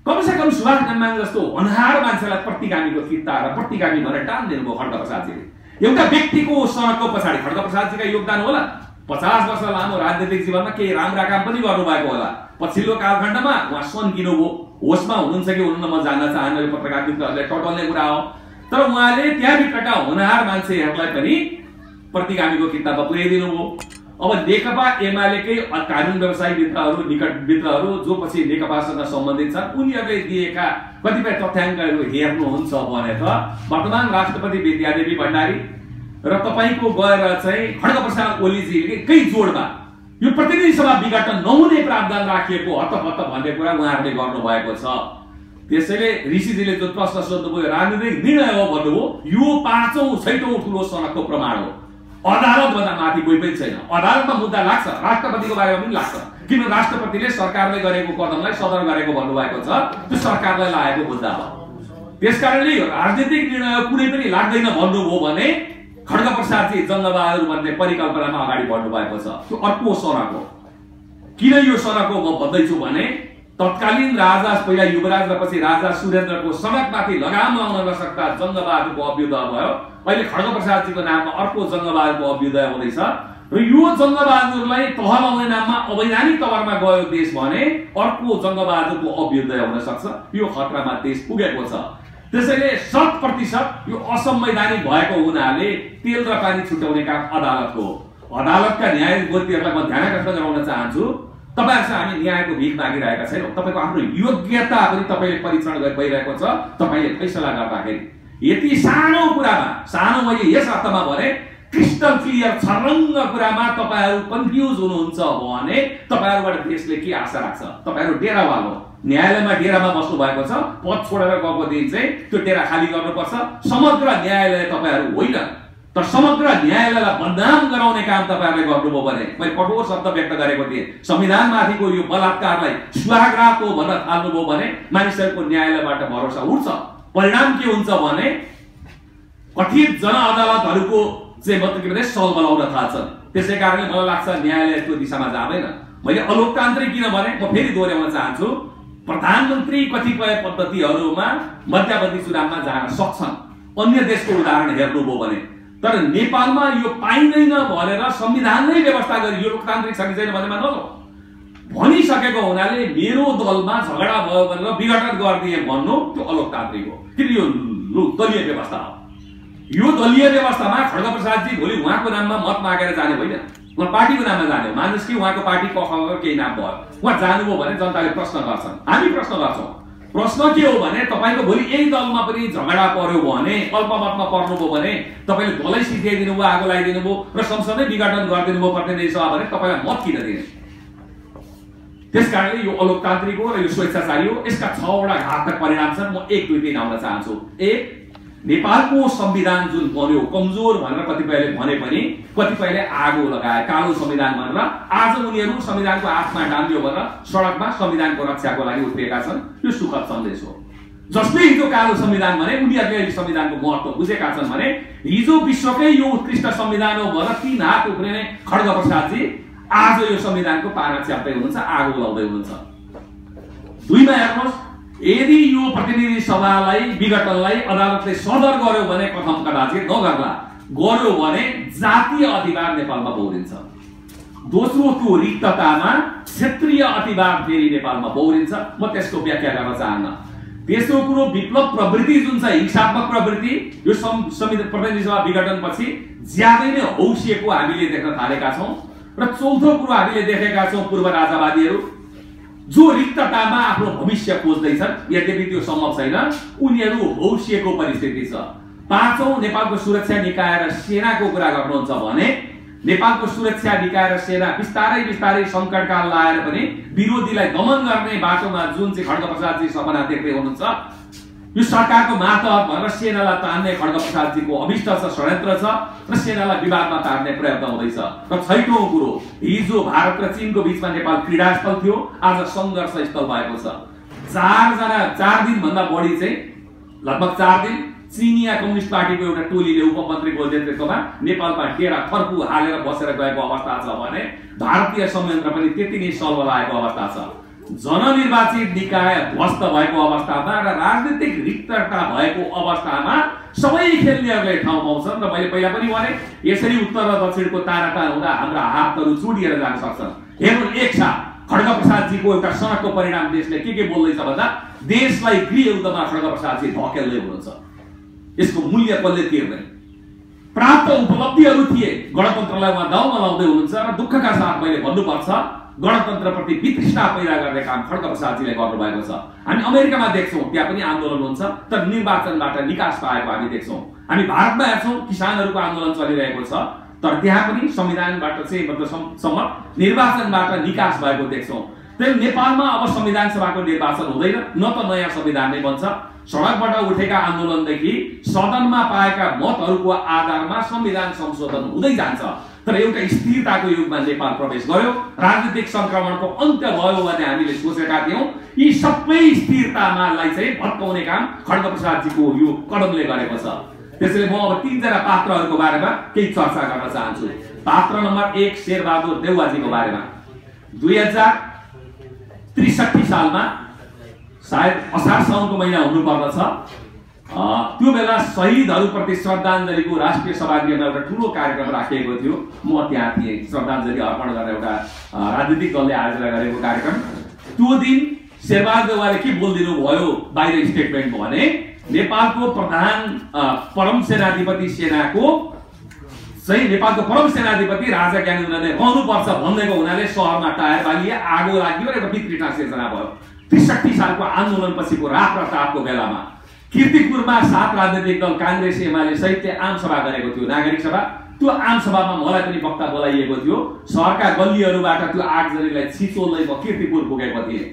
कमसेकम सुभाष नेमाङ जस्तो होनहार मान्छेलाई प्रतिगामीको फिर्ता र प्रतिगामी भनेर टाल्दिनु भयो खड्ग प्रसादजीले। एउटा व्यक्तिको सडकको पछाडि खड्ग प्रसादजीका योगदान होला। 50 वर्ष लामो राजनीतिक जीवनमा केही राम्रा काम पनि गर्नुभएको होला। पछिल्लो कालखण्डमा उहाँ सन्किनुभयो, होसमा हुनुहुन्छ कि हुनुहुन्न म जान्न चाहन्न, यो पत्रकार मित्रहरूले टटल्ने कुरा हो। तर उहाँले त्यहाँभित्रका होनहार मान्छेहरूलाई पनि प्रतिगामीको किताबमा पुर्याइदिनु भयो। अब नेकपा एमालेकै कानुन व्यवसायी मित्रहरू, निकट मित्रहरू जो पछि नेकपासँग सम्बन्धित छन्, उनीहरूले दिएका कतिपय तथ्याङ्कहरू हेर्नुहुन्छ भने त वर्तमान राष्ट्रपति विद्यादेवी भण्डारी र तपाईको गएर चाहिँ खड्ग प्रसाद ओलीजीकै जोडमा यो प्रतिनिधि सभा विघटन नहुने प्रावधान राखिएको हतपत भन्ने कुरा उहाँहरूले गर्नुभएको छ। त्यसैले ऋषिजीले जो प्रश्न सोध्नुभयो राजनीतिक निर्णय हो भन्नुभयो, यो 5औं 6औं ठुलो सनकको प्रमाण हो। अदालतभन्दा माथि कोही पनि छैन। अदालतमा मुद्दा लाग्छ, राष्ट्रपतिको बारेमा पनि लाग्छ, किन राष्ट्रपतिले सरकारले गरेको कदमलाई सदर गरेको भन्नुभएको छ, त्यो सरकारलाई लागेको मुद्दा हो। त्यसकारणले यो राजनीतिक निर्णय कुनै पनि लाग्दैन भन्नुभयो भने खड्ग प्रसादजी जङ्गबहादुर भन्ने परिकल्पनामा अगाडि बढ्नु भएको छ। त्यो अर्को सनक हो। किन यो सनक हो म भन्दैछु भने तत्कालीन राजा, पहिला युवराज र पछि राजा सुरेन्द्रको सनकमाथि लगाम लाउन नसक्दा जङ्गबहादुरको अभ्युदय भयो। अहिले खड्ग प्रसादजीको नाममा अर्को जङ्गबहादुरको अभ्युदय हुँदैछ र यो जङ्गबहादुरलाई तह लाउने नाममा अवैधानिक तवरमा गयो देश भने अर्को जङ्गबहादुरको अभ्युदय हुन सक्छ। यो खतरामा देश पुगेको छ। त्यसैले 100% यो असंवैधानिक भएको हुनाले तेल र पानी छुट्याउने काम अदालतको हो। अदालतका न्यायाधीशहरूलाई म ध्यान आकर्षण गराउन चाहन्छु, तपाईहरुसँग हामी न्यायको भीख मागिरहेका छैनौं। तपाईको आफ्नो योग्यता पनि तपाईले परीक्षण गरिरहेको छ। तपाईले फैसला गर्दाखेरि यति सानो कुरामा, सानो मैले यस अर्थमा भने क्रिस्टल क्लियर छरङ्ग कुरामा तपाईहरु कन्फ्युज हुनुहुन्छ भने तपाईहरुबाट देशले के आशा राख्छ? तपाईहरु डेरावाल हो। न्यायालयमा डेरामा बस्नु भएको छ, पद छोडेर गएको दिन चाहिँ त्यो डेरा खाली गर्नुपर्छ। समग्र न्यायालय तपाईहरु होइन, तर समग्र न्यायालयलाई बदनाम गराउने काम तपाईहरुले गर्नुभयो भने मैले कठोर शब्द व्यक्त गरेको थिएँ। संविधानमाथिको यो बलात्कारलाई सुहागरातको भन्न थाल्नुभयो भने मानिसहरुको न्यायालयबाट भरोसा उठ्छ। परिणाम के हुन्छ भने कथित जनअदालतहरुको चाहिँ मतलब के भने सल बनाउन थाल्छन्। त्यसैकारणले मलाई लाग्छ न्यायालय त्यो दिशामा जाँदैन। मैले अलोकतान्त्रिक किन भने म फेरि दोहोर्याउन चाहन्छु, प्रधानमन्त्री कतिपय पद्धतिहरुमा मध्यवर्ती चुनावमा जान सक्छन्। अन्य देशको उदाहरण हेर्नुभयो भने, तर नेपालमा यो पाइँदैन भनेर संविधानले व्यवस्था गरी यो लोकतान्त्रिक छ कि छैन भन्नेमा नजाऊ भनिसकेको हुनाले मेरो दलमा झगडा भयो भनेर विघटन गरिदिए भन्नु त्यो अलोकतान्त्रिक हो। किन यो दलीय व्यवस्था हो। यो दलीय व्यवस्थामा खड्ग प्रसादजी भोलि उहाँको नाममा मत मागेर जाने होइन, उहाँ पार्टीको नाममा जाने हो। मानिस कि उहाँको पार्टी पक्षमा केही नाम भयो, उहाँ जानुभयो भने जनताले प्रश्न गर्छन्, हामी प्रश्न गर्छौं। प्रश्न के हो भने तपाईको भोलि यही दलमा पनि झगडा पर्यो भने, अल्पमतमा पर्नुभयो भने तपाईले दलै सिध्याइदिनु भयो, आगो लगाइदिनु भयो र संसदै विघटन गरिदिनु भयो प्रतिनिधि सभा भने तपाईलाई मत किन दिने? त्यसकारणले यो अलोकतान्त्रिक हो र यो स्वेच्छाचारी हो। यसका 6 वटा घातक परिणाम छन्। म 1 2 3 आउन चाहन्छु। 1, नेपालको संविधान जुन बन्यो कमजोर भनेर कतिपयले भने पनि कतिपयले आगो लगाए, कालो संविधान भनेर आज उनीहरू संविधानको आत्मा डाल्यो भनेर सडकमा संविधानको रक्षाको लागि उत्रिएका छन्। यो सुखद सन्देश हो। जसले हिजो कालो संविधान भने उनीहरूले अहिले संविधानको महत्त्व बुझेका छन् भने हिजो विश्वकै यो उत्कृष्ट संविधान हो भनेर 3 हात उफ्रिने खड्ग प्रसादजी आज यो संविधानको पारा च्याप्दै हुनुहुन्छ, आगो लाउँदै हुनुहुन्छ। 2 मा हेर्नुहोस्, यदि यो प्रतिनिधि सभालाई विघटनलाई अदालतले सदर गर्यो भने कथम कदाचित नगर्ला, गर्यो भने जातीय अधिकार नेपालमा बौरिन्छ। दोस्रो, त्यो रिक्ततामा क्षेत्रीय अधिकार फेरि नेपालमा बौरिन्छ। म त्यसको व्याख्या गर्न चाहन्न। तेस्रो कुरो, विप्लव प्रवृत्ति जुन छ, हिंसात्मक प्रवृत्ति, यो संविधान प्रतिनिधि सभा विघटनपछि ज्यादै नै हौसिएको हामीले देख्न थालेका छौं। र चौथो कुरो हामीले देखेका छौं, पूर्व राजावादीहरू जो रिक्ततामा आफ्नो भविष्य खोज्दैछन्, यद्यपि त्यो सम्भव छैन, उनीहरू हौसिएको परिस्थिति छ। 5औं, नेपालको सुरक्षा निकाय र सेनाको कुरा गर्नुहुन्छ भने नेपालको सुरक्षा निकाय र सेना बिस्तारै बिस्तारै संकटकाल लाएर पनि विरोधीलाई दमन गर्ने बाटोमा जुन चाहिँ खड्ग प्रसादजी सपना देख्दै हुनुहुन्छ, यो सरकारको मातहत भनेर सेनालाई तान्ने खड्ग प्रसादजीको अभिष्ट छ, षड्यन्त्र छ र सेनालाई विवादमा तार्ने प्रयत्न हुँदैछ। र 6औं कुरो, हिजो भारत र चीनको बीचमा नेपाल क्रीडास्थल थियो, आज संघर्ष स्थल भएको छ। 4 दिन भन्दा बढी चाहिँ लगभग 4 दिन चीनिया कम्युनिस्ट पार्टीको एउटा टोलीले उपमन्त्रीको नेतृत्वमा नेपालमा डेरा थर्पु हालेर बसेर गएको अवस्था छ भने भारतीय संयन्त्र पनि त्यति नै सल्बलाएको अवस्था छ। जननिर्वाचित निकाय ध्वस्त भएको अवस्थामा र राजनीतिक रिक्तता भएको अवस्थामा सबै खेल्नेहरूले ठाउँ पाउँछन्। र मैले पहिला पनि भने यसरी उत्तर र दक्षिणको ताराटान हुँदा हाम्रा हातहरू चुडिएर जान सक्छन्। हेर्नु, एक साथ खड्ग प्रसादजीको एउटा सनकको परिणाम देशले के बोल्दैछ भन्दा देशलाई गृह युद्धमा खड्ग प्रसादजी धकेल्दै हुनुहुन्छ। यसको मूल्य कसले तिर्ने? प्राप्त उपलब्धिहरू थिए, गणतन्त्रलाई उहाँ दाउमा लाउँदै हुनुहुन्छ र दुःखका साथ मैले भन्नुपर्छ गणतन्त्रप्रति वितृष्णा पैदा गर्ने काम खड्ग प्रसादजीले गर्नुभएको छ। हामी अमेरिकामा देख्छौं, त्यहाँ पनि आन्दोलन हुन्छ, तर निर्वाचनबाट निकास पाएको हामी देख्छौं। हामी भारतमा हेर्छौं, किसानहरूको आन्दोलन चलिरहेको छ, तर त्यहाँ पनि संविधानबाट चाहिँ मतलब निर्वाचनबाट निकास भएको देख्छौं। त्यही नेपालमा अब संविधान सभाको निर्वाचन हुँदैन, न त नयाँ संविधान नै बन्छ। सडकबाट उठेका आन्दोलनदेखि सदनमा पाएका मतहरूको आधारमा संविधान संशोधन हुँदै जान्छ। तर एउटा स्थिरताको युगमा नेपाल प्रवेश गर्यो, राजनीतिक संक्रमणको अन्त्य भयो भन्ने हामीले सोचेका थियौं। यी सबै स्थिरतामालाई चाहिँ भत्काउने काम खड्गप्रसादजीको यो कदमले गरेको छ। त्यसैले म अब 3 जना पात्रहरूको बारेमा केही चर्चा गर्न चाहन्छु। पात्र नम्बर 1 शेरबहादुर देउवाजीको बारेमा 2063 सालमा सायद असार साउनको महिना हुनुपर्दछ, त्यो बेला शहीदहरूप्रति श्रद्धाञ्जलीको राष्ट्रिय सभागृहमा एउटा ठूलो कार्यक्रम राखिएको थियो। म त्यहाँ थिएँ। श्रद्धाञ्जली अर्पण गर्ने एउटा राजनीतिक दलले आयोजना गरेको कार्यक्रम। त्यो दिन शेरबहादुर देउवाले के बोलिदिनु भयो बाहिर स्टेटमेन्ट भने नेपालको परम सेनाधिपति सेनाको चाहिँ नेपालको परम सेनाधिपति राजा ज्ञानेन्द्रले रहनुपर्छ भन्नेको हुनाले शहरमा टायर बालिए, आगो लाग्यो र एउटा पितृ सिर्जना भयो। 63 सालको आन्दोलनपछिको राप्रतापको बेलामा कीर्तिपुरमा 7 राजनीतिक दल कांग्रेस एमाले सहितले आम सभा गरेको थियो, नागरिक सभा। त्यो आम सभामा मलाई पनि वक्ता बोलाइएको थियो। शहरका गल्लीहरूबाट त्यो आगजनीलाई छिचोल्दै म कीर्तिपुर पुगेको थिएँ।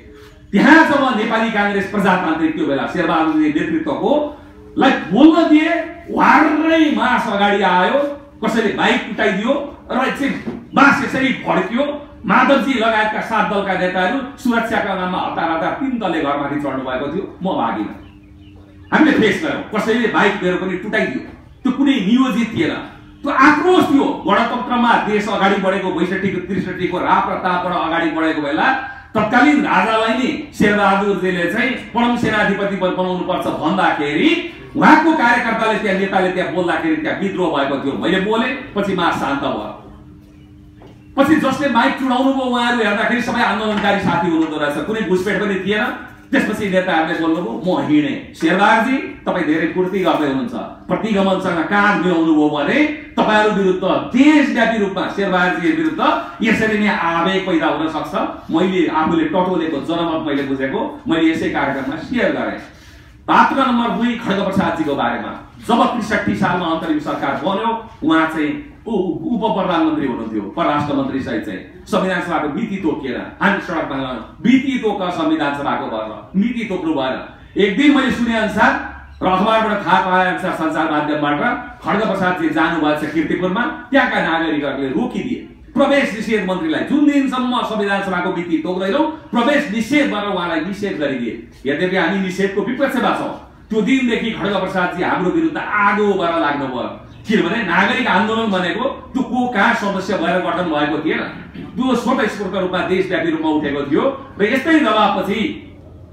त्यहाँ जब नेपाली कांग्रेस प्रजातान्त्रिक त्यो बेला शेरबहादुरजी नेतृत्वको लाई बोल्न दिए, वारै मास अगाडि आयो, कसैले बाइक उठाइदियो र चाहिँ मास यसरी फड्कियो। माधवजी लगायतका 7 दलका नेताहरू सुरक्षाका नाममा हतार 3 तले घरमाथि चढ्नु भएको थियो। म भागिनँ। हामीले फेस गर्यौं। कसैले बाइक लिएर पनि टुटाइदियो। त्यो कुनै नियोजित थिएन। त्यो आक्रोश थियो। गणतन्त्रमा देश अगाडि बढेको 62-63 को राप्रतापबाट अगाडि बढेको बेला तत्कालीन राजालाई नि शेरबहादुरजीले चाहिँ परम सेनाधिपति बनाउनु पर्छ भन्दाखेरि उहाँको कार्यकर्ताले त्यहाँ नेताले त्यहाँ बोल्दाखेरि त्यहाँ विद्रोह भएको थियो। मैले बोले, पछि मास शान्त भयो। पछि जसले माइक चुडाउनु भयो उहाँहरू हेर्दाखेरि सबै आन्दोलनकारी साथी हुनुहुँदो रहेछ, कुनै घुसपेट पनि थिएन। त्यसपछि नेताहरूले बोल्नुभयो, म हिँडे। शेरबहादुरजी तपाईँ धेरै पूर्ति गर्दै हुनुहुन्छ, प्रतिगमनसँग काँध मिलाउनु भयो भने तपाईहरू विरुद्ध देशव्यापी रूपमा शेरबहादुरजी विरुद्ध यसरी नै आवेग पैदा हुन सक्छ। मैले आफूले टटोलेको जनमत मैले बुझेको, मैले यसै कार्यक्रममा शेयर गरेँ। पात्र नम्बर 2 खड्गप्रसादजीको बारेमा जब 63 सालमा अन्तरिम सरकार बन्यो, उहाँ चाहिँ उप प्रधानमन्त्री हुनुहुन्थ्यो, परराष्ट्र मन्त्री सहित चाहिँ संविधान सभाको नीति तोकिएर हामी सडकमा नीति तोक संविधान सभाको भएर नीति तोक्नु भएन। एक दिन मैले सुने अनुसार र अखबारबाट थाहा पाए अनुसार सञ्चार माध्यमबाट खड्गप्रसादजी जानुभएको छ कीर्तिपुरमा। त्यहाँका नागरिकहरूले रोकिदिए प्रवेश निषेध मन्त्रीलाई। जुन दिनसम्म संविधान सभाको नीति तोक्दैनौं प्रवेश निषेधबाट उहाँलाई निषेध गरिदिए। यद्यपि हामी निषेधको विपक्षमा छौं। त्यो दिनदेखि खड्गप्रसादजी हाम्रो विरुद्ध आगोबाट लाग्नु भयो। किनभने नागरिक आन्दोलन भनेको त्यो को कहाँ सदस्य भएर गठन भएको थिएन, त्यो स्वतस्फूर्त रूपमा देशव्यापी रूपमा उठेको थियो। र यस्तै दबावपछि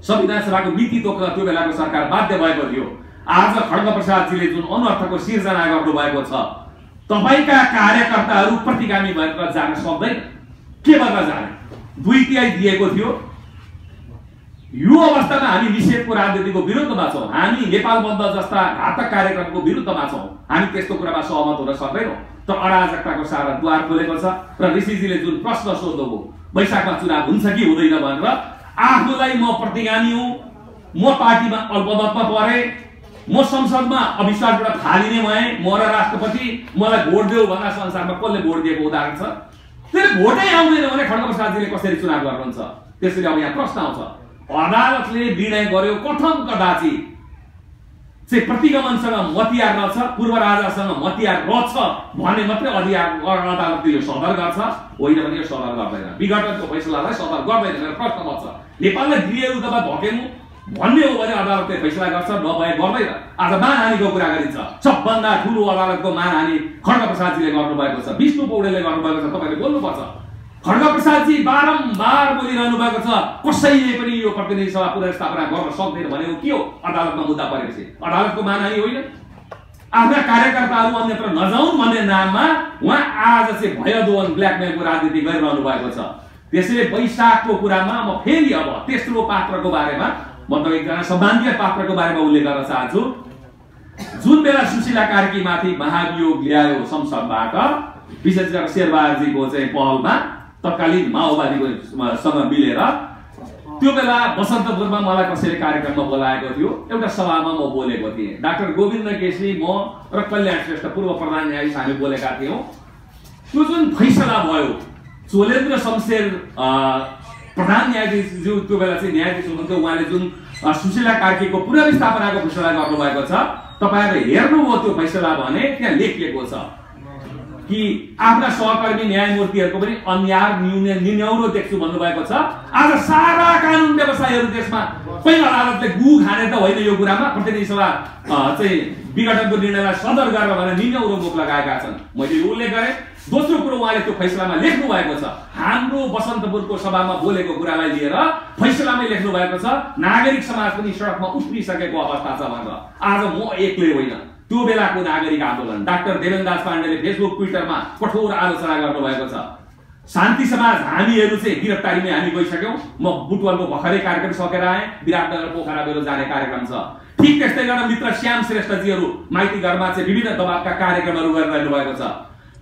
संविधान सभाको नीति तोक्न त्यो बेलाको सरकार बाध्य भएको थियो। आज खड्गप्रसादजीले जुन अनर्थको सिर्जना गर्नु भएको छ, तपाईका कार्यकर्ताहरू प्रतिगामी भएर जान सक्दैन। के भएर जाने? 2/3 दिएको थियो। यो अवस्थामा हामी निषेधको राजनीतिको विरुद्धमा छौं। हामी नेपाल बन्द जस्ता घातक कार्यक्रमको विरुद्धमा छौं। हामी त्यस्तो कुरामा सहमत हुन सक्दैनौं। तर अराजकताको सारा द्वार खोलेको छ। र ऋषिजीले जुन प्रश्न सोध्नुभयो, वैशाखमा चुनाव हुन्छ कि हुँदैन भनेर, आफूलाई म प्रतिगामी हुँ, म पार्टीमा अल्पमतमा परे, म संसदमा अविश्वासबाट फालिने भए, म र राष्ट्रपति मलाई भोट देऊ भन्दा संसारमा कसले भोट दिएको उदाहरण छ? त्यसले भोटै आउँदैन भने खड्गप्रसादजीले कसरी चुनाव गर्नुहुन्छ? त्यसैले अब यहाँ प्रश्न आउँछ, अदालतले निर्णय गर्यो कथम कदाचित चाहिँ प्रतिगमनसँग मतियार रहेछ, पूर्व राजासँग मतियार रहेछ भने मात्रै अदालतले यो सदर गर्छ, होइन भने यो सदर गर्दैन। विघटनको फैसलालाई सदर गर्दैन भनेर प्रश्न बच्छ। नेपाललाई गृह युद्धमा धकेल्नु भन्ने हो भने अदालतले फैसला गर्छ, नभए गर्दैन। आज मानहानिको कुरा गरिन्छ। सबभन्दा ठूलो अदालतको मानहानि खड्गप्रसादजीले गर्नुभएको छ, विष्णु पौडेलले गर्नुभएको छ। तपाईले बोल्नुपर्छ। खड्गप्रसादजी बारम्बार बोलिरहनु भएको छ, कसैले पनि यो प्रतिनिधि सभा पुनर्स्थापना गर्न सक्दैन भनेको के हो? अदालतमा मुद्दा परेपछि अदालतको मानहानि होइन। आफ्ना कार्यकर्ताहरू अन्यत्र नजाउन् भन्ने नाममा उहाँ आज चाहिँ भयदोहन ब्ल्याकमेलको राजनीति गरिरहनु भएको छ। त्यसैले वैशाखको कुरामा म फेरि अब तेस्रो पात्रको बारेमा म त एकजना सम्मानीय पात्रको बारेमा उल्लेख गर्न चाहन्छु। जुन बेला सुशीला कार्कीमाथि महाभियोग ल्यायो संसदबाट, विशेष गरेर शेरबहादुरजीको चाहिँ पहलमा तत्कालीन माओवादीको सँग मिलेर, त्यो बेला बसन्तपुरमा मलाई कसैले कार्यक्रममा बोलाएको थियो। एउटा सभामा म बोलेको थिएँ। डाक्टर गोविन्द केसी, म र कल्याण श्रेष्ठ पूर्व प्रधान न्यायाधीश हामी बोलेका थियौँ। त्यो जुन फैसला भयो, चोलेन्द्र शमशेर प्रधान न्यायाधीशज्यू त्यो बेला चाहिँ न्यायाधीश हुनुहुन्थ्यो, उहाँले जुन सुशीला कार्कीको पुनर्स्थापनाको फैसला गर्नुभएको छ, तपाईहरुले हेर्नुभयो त्यो फैसला भने त्यहाँ लेखिएको छ कि आफ्ना सहकर्मी न्यायमूर्तिहरूको पनि अन्याय निन्याउरो देख्छु भन्नुभएको छ। आज सारा कानुन व्यवसायीहरू देशमा पहिला अदालतले गु खाने त होइन, यो कुरामा प्रतिनिधि सभा चाहिँ विघटनको निर्णयलाई सदर गरेर भने निन्याउरो मुख लगाएका छन्। मैले यो उल्लेख गरेँ। दोस्रो कुरो उहाँले त्यो फैसलामा लेख्नु भएको छ, हाम्रो बसन्तपुरको सभामा बोलेको कुरालाई लिएर फैसलामै लेख्नु भएको छ नागरिक समाज पनि सडकमा उत्रिसकेको अवस्था छ भनेर। आज म एक्लै होइन, त्यो बेलाको नागरिक आन्दोलन डाक्टर देवेन्द्रदास पाण्डेले फेसबुक ट्विटरमा कठोर आलोचना गर्नुभएको छ। शान्ति समाज हामीहरू चाहिँ गिरफ्तारीमै हामी गइसक्यौं। म बुटवलको भर्खरै कार्यक्रम सकेर आएँ, विराटनगर पोखरा बेलो जाने कार्यक्रम छ। ठीक त्यस्तै गरेर मित्र श्याम श्रेष्ठजीहरू माइती घरमा चाहिँ विभिन्न दबावका कार्यक्रमहरू गरिरहनु भएको छ।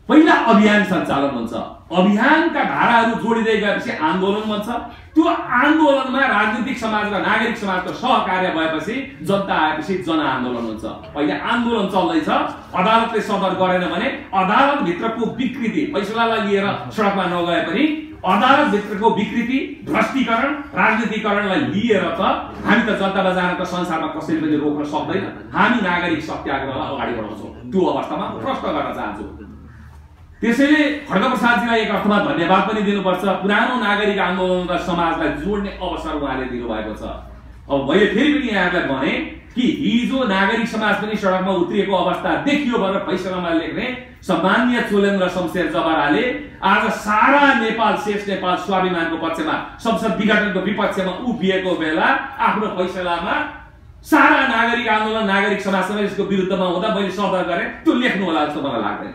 पहिला अभियान सञ्चालन हुन्छ, अभियानका धाराहरू जोडिँदै गएपछि आन्दोलन बन्छ। त्यो आन्दोलनमा राजनीतिक समाज र नागरिक समाजको सहकार्य भएपछि जनता आएपछि जनआन्दोलन हुन्छ। अहिले आन्दोलन चल्दैछ, अदालतले सदर गरेन भने अदालत भित्रको विकृति फैसलालाई लिएर सडकमा नगए पनि अदालत भित्रको विकृति भ्रष्टीकरण राजनीतिकरणलाई लिएर त हामी त जनतामा जान त संसारमा कसैले पनि रोक्न सक्दैन। हामी नागरिक सत्याग्रहलाई अगाडि बढाउँछौँ। त्यो अवस्थामा प्रश्न गर्न चाहन्छु। त्यसैले खड्गप्रसादजीलाई एक अर्थमा धन्यवाद पनि दिनुपर्छ। पुरानो नागरिक आन्दोलन र समाजलाई जोड्ने अवसर उहाँले दिनुभएको छ। अब मैले फेरि पनि यहाँलाई भने कि हिजो नागरिक समाज पनि सडकमा उत्रिएको अवस्था देखियो भनेर फैसलामा लेख्ने सम्माननीय चोलेन्द्र शमशेर जबराले आज सारा नेपाल शेष नेपाल स्वाभिमानको पक्षमा संसद विघटनको विपक्षमा उभिएको बेला आफ्नो फैसलामा सारा नागरिक आन्दोलन नागरिक समाज यसको विरुद्धमा हुँदा मैले सदर गरेँ, त्यो लेख्नु होला जस्तो मलाई लाग्दैन।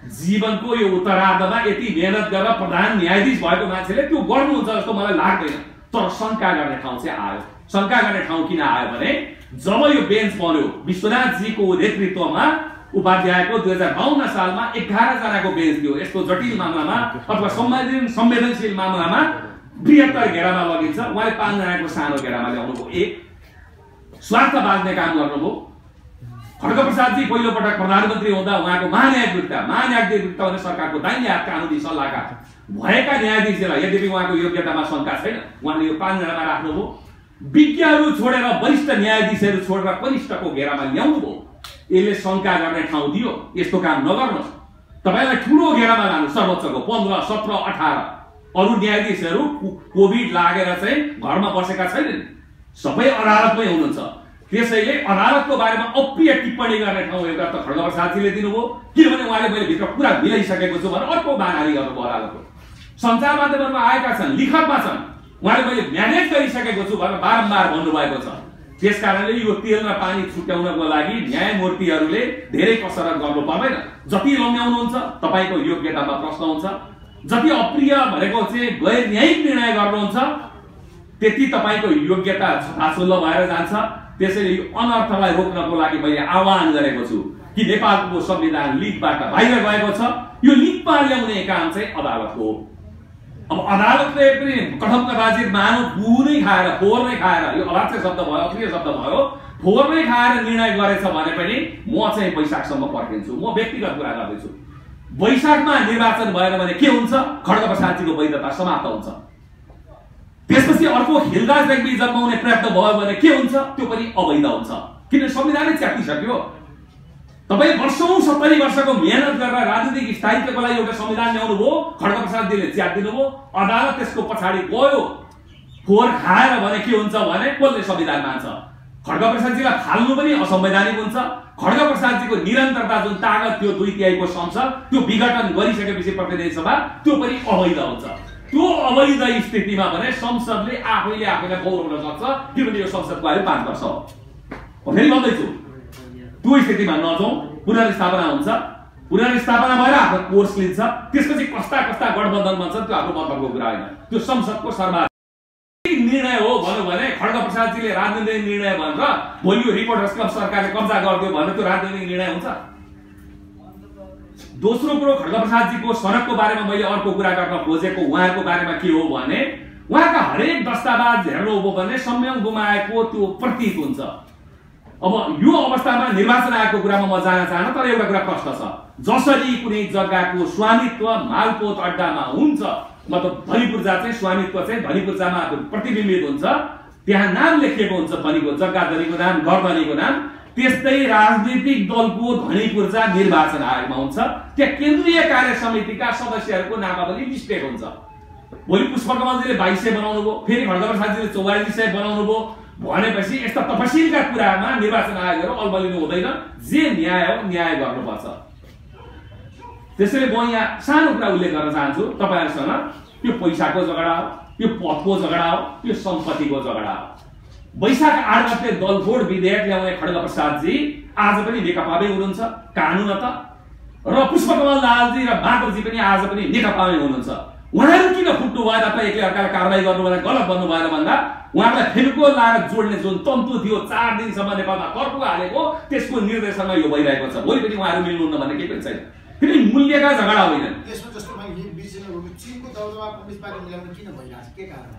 जीवनको यो उत्तरार्धमा यति मेहनत गरेर प्रधान न्यायाधीश भएको मान्छेले त्यो गर्नुहुन्छ जस्तो मलाई लाग्दैन। तर शंका गर्ने ठाउँ चाहिँ आयो। शंका गर्ने ठाउँ किन आयो भने जब यो बेन्च बन्यो विश्वनाथजीको नेतृत्वमा उपाध्यायको 2052 सालमा 11 जनाको बेन्च थियो। यस्तो जटिल मामलामा अथवा संवेदनशील मामलामा बृहत्तर घेरामा लगिन्छ, उहाँले 5 जनाको सानो घेरामा ल्याउनुभयो। एक स्वार्थ बाँच्ने काम गर्नुभयो। खड्गप्रसादजी पहिलो पटक प्रधानमन्त्री हुँदा उहाँको महान्यायिकता भने सरकारको दाहिने हात कानुनी सल्लाहकार भएका न्यायाधीशलाई यद्यपि उहाँको योग्यतामा शंका छैन, उहाँले यो 5 जनामा राख्नुभयो। विज्ञहरू छोडेर वरिष्ठ न्यायाधीशहरू छोडेर कनिष्ठको घेरामा ल्याउनुभयो। यसले शंका गर्ने ठाउँ दियो, यस्तो काम नगर्नुहोस्। तपाईलाई ठूलो घेरामा लानु, सर्वोच्चको 15, 17, 18 अरु न्यायाधीशहरू कोभिड लागेर चाहिँ घरमा बसेका छैनन्, सबै अदालतमै हुनुहुन्छ। त्यसैले अदालतको बारेमा अप्रिय टिप्पणी गर्ने ठाउँ एउटा त खड्गप्रसादजीले दिनुभयो, किनभने उहाँले मैले भित्र कुरा मिलाइसकेको छु भनेर अर्को बानाली गर्नुभयो। अदालतको सञ्चार माध्यममा आएका छन्, लिखतमा छन्, उहाँले मैले म्यानेज गरिसकेको छु भनेर बारम्बार भन्नुभएको छ। त्यसकारणले यो तेल र पानी छुट्याउनको लागि न्यायमूर्तिहरूले धेरै कसरत गर्नु पर्दैन। जति लम्ब्याउनुहुन्छ तपाईको योग्यतामा प्रश्न हुन्छ, जति अप्रिय भनेको चाहिँ गैर न्यायिक निर्णय गर्नुहुन्छ त्यति तपाईको योग्यता छाछुल्ल भएर जान्छ। त्यसैले यो अनर्थलाई रोक्नको लागि मैले आह्वान गरेको छु कि नेपालको संविधान लिकबाट बाहिर गएको छ, यो लिकमा ल्याउने काम चाहिँ अदालतको हो। अब अदालतले पनि कठमकदाजित मानव गुहु नै खाएर फोहोर नै खाएर, यो अवाच्य शब्द भयो, अप्रिय शब्द भयो, फोहोर नै खाएर निर्णय गरेछ भने पनि म चाहिँ वैशाखसम्म पर्खिन्छु। म व्यक्तिगत कुरा गर्दैछु। वैशाखमा निर्वाचन भएर भने के हुन्छ? खड्गप्रसादजीको वैधता समाप्त हुन्छ। त्यसपछि अर्को खिलराज रेग्मी जन्माउने प्रयत्न भयो भने के हुन्छ? त्यो पनि अवैध हुन्छ, किनभने संविधानले च्यातिसक्यो। तपाई वर्षौं 70 वर्षको मेहनत गरेर राजनीतिक स्थायित्वको लागि एउटा संविधान ल्याउनु भयो, खड्गप्रसादजीले च्यातिदिनु भयो। अदालत त्यसको पछाडी गयो, फोहोर खाएर भने के हुन्छ भने कसले संविधान मान्छ? खड्गप्रसादजीलाई फाल्नु पनि असंवैधानिक हुन्छ। खड्गप्रसादजीको निरन्तरता जुन ताकत थियो 2/3 संसद, त्यो विघटन गरिसकेपछि प्रतिनिधि सभा, त्यो पनि अवैध हुन्छ। त्यो अवैध स्थितिमा भने संसदले आफैले आफैलाई गौरव गर्न सक्छ, किनभने यो संसदको आयु 5 वर्ष हो। फेरि भन्दैछु त्यो स्थितिमा नजाउँ, पुनर्स्थापना हुन्छ। पुनर्स्थापना भएर आफ्नो कोर्स लिन्छ, त्यसपछि कस्ता कस्ता गठबन्धन बन्छ त्यो आफ्नो मतलबको कुरा होइन, त्यो संसदको सर्वाधिक निर्णय हो भन्नु भने खड्गप्रसादजीले राजनीतिक निर्णय भनेर भोलि यो रिपोर्टर्स क्लब सरकारले कब्जा गरिदियो भने त्यो राजनीतिक निर्णय हुन्छ। दोस्रो कुरो, खड्गप्रसादजीको सडकको बारेमा मैले अर्को कुरा गर्न खोजेको उहाँको बारेमा के हो भने उहाँका हरेक दस्तावेज हेर्नु हो भने संयम गुमाएको त्यो प्रतीत हुन्छ। अब यो अवस्थामा निर्वाचन आयोगको कुरामा म जान चाहन्न, तर एउटा कुरा प्रश्न छ। जसरी कुनै जग्गाको स्वामित्व मालपोत अड्डामा हुन्छ मतलब धनी पूर्जा चाहिँ स्वामित्व चाहिँ धनी पूर्जामा प्रतिबिम्बित हुन्छ, त्यहाँ नाम लेखिएको हुन्छ धनीको, जग्गा धनीको नाम, घर धनीको नाम। त्यस्तै राजनीतिक दलको धनी पूर्जा निर्वाचन आयोगमा हुन्छ, त्यहाँ केन्द्रीय कार्य समितिका सदस्यहरूको नामावली लिस्टेड हुन्छ। भोलि पुष्पकमलजीले 2200 बनाउनु भयो, फेरि खड्गप्रसादजीले 4400 बनाउनु भयो भनेपछि यस्ता तपसिलका कुरामा निर्वाचन आयोगहरू अल्बलिनु हुँदैन। जे न्याय हो न्याय गर्नुपर्छ। त्यसैले म यहाँ सानो कुरा उल्लेख गर्न चाहन्छु तपाईहरुसँग, यो पैसाको झगडा हो, यो पदको झगडा हो, यो सम्पत्तिको झगडा हो। वैशाख 8 गते दलफोड विधेयक ल्याउने खड्गप्रसादजी आज पनि नेकपामै हुनुहुन्छ कानुनत, र पुष्पकमल दाहालजी र माधवजी पनि आज पनि नेकपामै हुनुहुन्छ। उहाँहरू किन फुट्नु भएन त, एकले अर्कालाई कारबाही गर्नु भएन, गलत भन्नु भएन भन्दा उहाँलाई फेनको लाएर जोड्ने जुन तन्तु थियो 4 दिनसम्म नेपालमा कर्फ्यू हालेको, त्यसको निर्देशनमा यो भइरहेको छ। भोलि पनि उहाँहरू मिल्नुहुन्न भन्ने केही पनि छैन। किन मूल्यका झगडा होइन। यसमा जस्तो चीनको दबदबा कम्युनिस्ट पार्टी मिलाउन किन भइरहेछ, के कारण?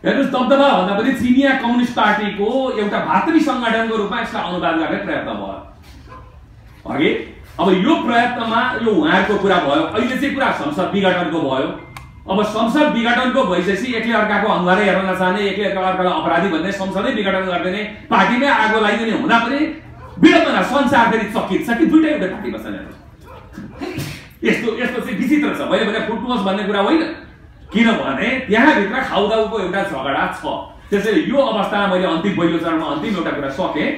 हेर्नुस्, दबदबा भन्दा पनि चिनिया कम्युनिस्ट पार्टीको एउटा भातृ संगठनको रूपमा यसलाई अनुवाद गर्ने प्रयत्न भयो अघि। अब यो प्रयत्नमा यो उहाँहरूको कुरा भयो। अहिले चाहिँ कुरा संसद विघटनको भयो। अब संसद विघटनको भइसकेपछि एकले अर्काको अनुहारै हेर्न नचाहने, एकले अर्कालाई अपराधी भन्ने, संसदै विघटन गरिदिने, पार्टीमै आगो लगाइदिने हुँदा पनि विडम्बना, संसार फेरि चकित छ कि दुईटै एउटा पार्टीमा छन्। यस्तो चाहिँ विचित्र छ। मैले भने फुट्नुहोस् भन्ने कुरा होइन, किनभने त्यहाँभित्र खाउदाउको एउटा झगडा छ। त्यसैले यो अवस्थामा मैले अन्तिम पहिलो चरणमा अन्तिम एउटा कुरा सकेँ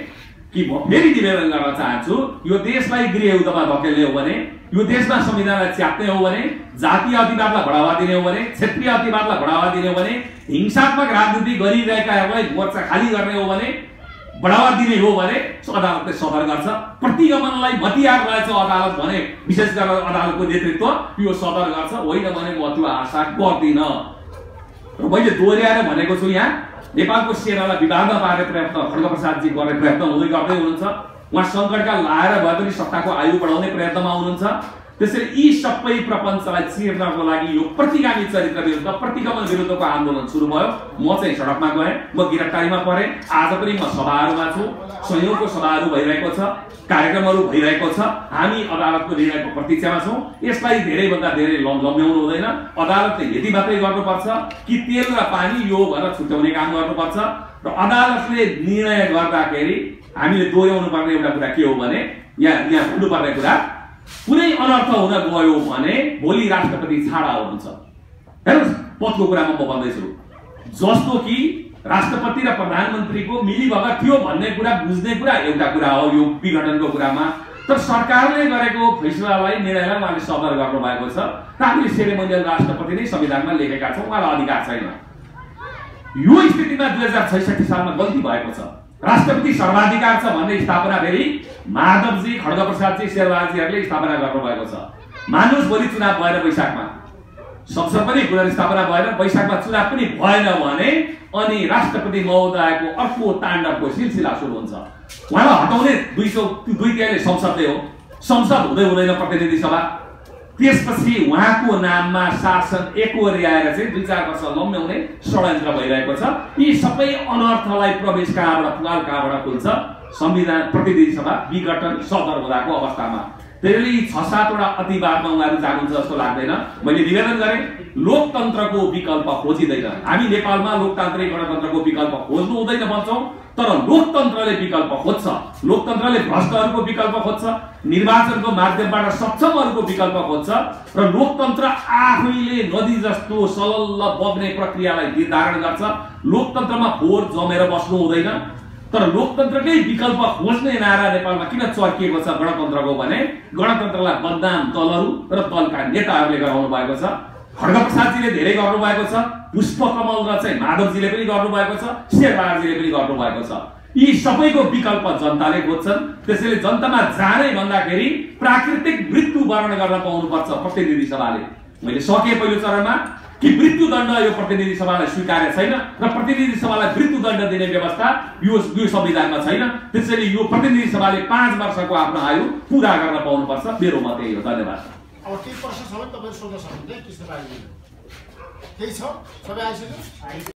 कि म फेरि निवेदन गर्न चाहन्छु, यो देशलाई गृहयुद्धमा धकेल्ने हो भने, यो देशमा संविधानलाई च्याप्ने हो भने, जातीय अतिवादलाई बढावा दिने हो भने, क्षेत्रीय अतिवादलाई बढावा दिने हो भने, हिंसात्मक राजनीति गरिरहेकाहरूलाई मोर्चा खाली गर्ने हो भने, बढावा दिने हो भने अदालतले सदर गर्छ। प्रतिगमनलाई मतियार रहेछ अदालत भने, विशेष गरेर अदालतको नेतृत्व यो सदर गर्छ। होइन भने म त्यो आशा गर्दिन। र मैले दोहोर्याएर भनेको छु, यहाँ नेपालको सेनालाई विवादमा पार्ने प्रयत्न खड्गप्रसादजी गर्ने प्रयत्न गर्दै हुनुहुन्छ। उहाँ सङ्कटका लाएर भए पनि सत्ताको आयु बढाउने प्रयत्नमा हुनुहुन्छ। त्यसैले यी सबै प्रपञ्चलाई चिर्नको लागि यो प्रतिगामी चरित्र विरुद्ध, प्रतिगमन विरुद्धको आन्दोलन सुरु भयो। म चाहिँ सडकमा गएँ, म गिरफ्तारीमा परेँ। आज पनि म सभाहरूमा छु, संयोगको सभाहरू भइरहेको छ, कार्यक्रमहरू भइरहेको छ। हामी अदालतको निर्णयको प्रतीक्षामा छौँ। यसलाई धेरैभन्दा धेरै लम्ब्याउनु हुँदैन। अदालतले यति मात्रै गर्नुपर्छ कि तेल र पानी यो भनेर छुट्याउने काम गर्नुपर्छ। र अदालतले निर्णय गर्दाखेरि हामीले दोहोर्याउनु पर्ने एउटा कुरा के हो भने, यहाँ हुनुपर्ने कुरा, कुनै अनर्थ हुन गयो भने भोलि राष्ट्रपति छाडा हुनुहुन्छ। हेर्नुहोस्, पदको कुरामा म भन्दैछु, जस्तो कि राष्ट्रपति र प्रधानमन्त्रीको मिलीभगत थियो भन्ने कुरा बुझ्ने कुरा एउटा कुरा हो यो विघटनको कुरामा। तर सरकारले गरेको फैसलालाई, निर्णयलाई उहाँले सदर गर्नु भएको छ र हामीले सेरेमोनियल राष्ट्रपति नै संविधानमा लेखेका छौँ, उहाँलाई अधिकार छैन। यो स्थितिमा 2066 सालमा गल्ती भएको छ। राष्ट्रपति सर्वाधिकार छ भन्ने स्थापना फेरि माधवजी, खड्गप्रसादजी, शेरबहादुरजीहरूले स्थापना गर्नुभएको छ। मान्नुहोस्, भोलि चुनाव भएर वैशाखमा संसद पनि पुनर्स्थापना भएर वैशाखमा चुनाव पनि भएन भने अनि राष्ट्रपति महोदयको अर्को ताण्डवको सिलसिला सुरु हुन्छ। उहाँलाई हटाउने 203 संसदले हो। संसद हुँदै हुँदैन प्रतिनिधि सभा। त्यसपछि उहाँको नाममा शासन एकहोर्याएर चाहिँ 2-4 वर्ष लम्ब्याउने षड्यन्त्र भइरहेको छ। यी सबै अनर्थलाई प्रवेश कहाँबाट पुगाल कहाँबाट खुल्छ? संविधान, प्रतिनिधि सभा विघटन सदर हुँदाको अवस्थामा। त्यसैले यी 6-7 वटा अतिवादमा उहाँहरू जानुहुन्छ जस्तो लाग्दैन। मैले निवेदन गरेँ, लोकतन्त्रको विकल्प खोजिँदैन। हामी नेपालमा लोकतान्त्रिक गणतन्त्रको विकल्प खोज्नु हुँदैन भन्छौँ, तर लोकतन्त्रले विकल्प खोज्छ। लोकतन्त्रले भ्रष्टहरूको विकल्प खोज्छ, निर्वाचनको माध्यमबाट सक्षमहरूको विकल्प खोज्छ र लोकतन्त्र आफैले नदी जस्तो सलल्ल बग्ने प्रक्रियालाई निर्धारण गर्छ। लोकतन्त्रमा फोहोर जमेर बस्नु हुँदैन। तर लोकतन्त्रकै विकल्प खोज्ने नारा नेपालमा किन चर्किएको छ गणतन्त्रको भने, गणतन्त्रलाई बदनाम दलहरू र दलका नेताहरूले गराउनु भएको छ। खड्गप्रसादजीले धेरै गर्नुभएको छ, पुष्पकमल र चाहिँ माधवजीले पनि गर्नुभएको छ, शेरबहादुरजीले पनि गर्नुभएको छ। यी सबैको विकल्प जनताले खोज्छन्। त्यसैले जनतामा जानै भन्दाखेरि प्राकृतिक मृत्यु वर्ण गर्न पाउनुपर्छ प्रतिनिधि सभाले। मैले सके पहिलो चरणमा कि मृत्युदण्ड यो प्रतिनिधि सभालाई स्वीकार्य छैन र प्रतिनिधि सभालाई मृत्युदण्ड दिने व्यवस्था यो संविधानमा छैन। त्यसैले यो प्रतिनिधि सभाले 5 वर्षको आफ्नो आयु पूरा गर्न पाउनुपर्छ। मेरो मत यही हो। धन्यवाद। अब केही प्रश्न छ भने तपाईहरु सोध्न सक्नुहुन्छ। कृष्ण बाबुले केही छ? सबै आइसक्यो?